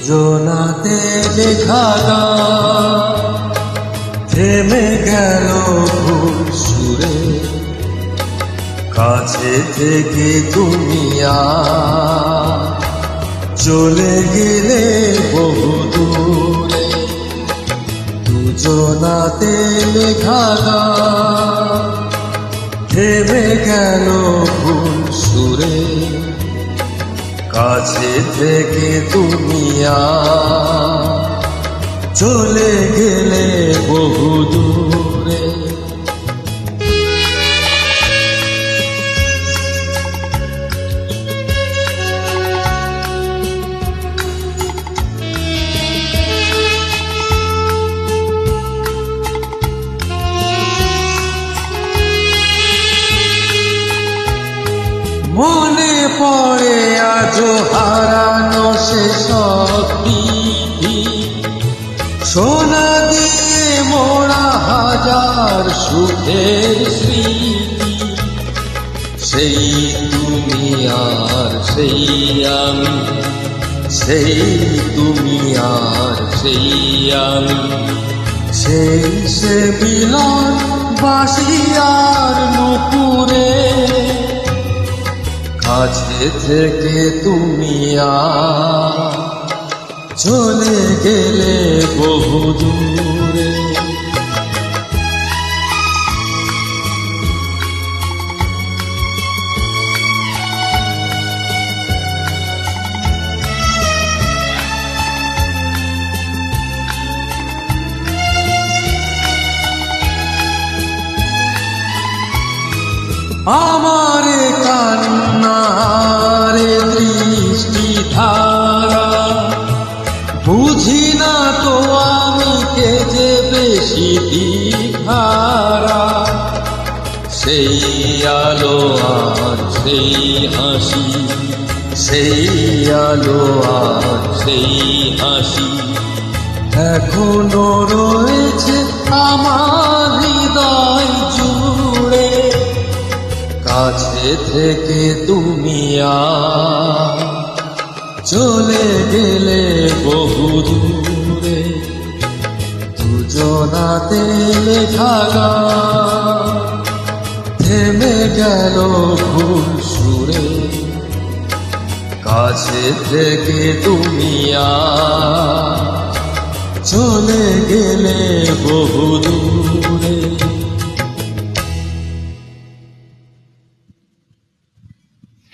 দুজনাতে লেখা গান থেমে গেল ভুল সুরে, কাছে থেকে তুমি চলে গেলে বহু দূরে। দুজনাতে লেখা গান থেমে গেল ভুল সুরে, কাছে থেকে তুমি চলে গেলে বহু দূরে। মনে পড়ে আজো হারানো সে শক্তি, সোনা দিয়ে মোড়া হাজার সুখের স্মৃতি। সেই তুমি আর সেই আমি, সেই তুমি আর সেই আমি, সেই সে মিলন বাঁশি আর নুপুরে, কাছে থেকে তুমি চলে গেলে বহু দূরে। আমার কান্নারে দৃষ্টি ধারা, বুঝি না তো আমি কে যে বেশি দিঘারা। সেই আলো আর সেই হাসি, সেই আলো আর সেই হাসি এখনো রয়েছে আমার হৃদয় জুড়ে, কাছে থেকে তুমি চলে গেলে বহু দূরে। দুজনাতে লেখা গান থেমে গেল ভুল সুরে, কাছে থেকে তুমি চলে গেলে বহু দূরে।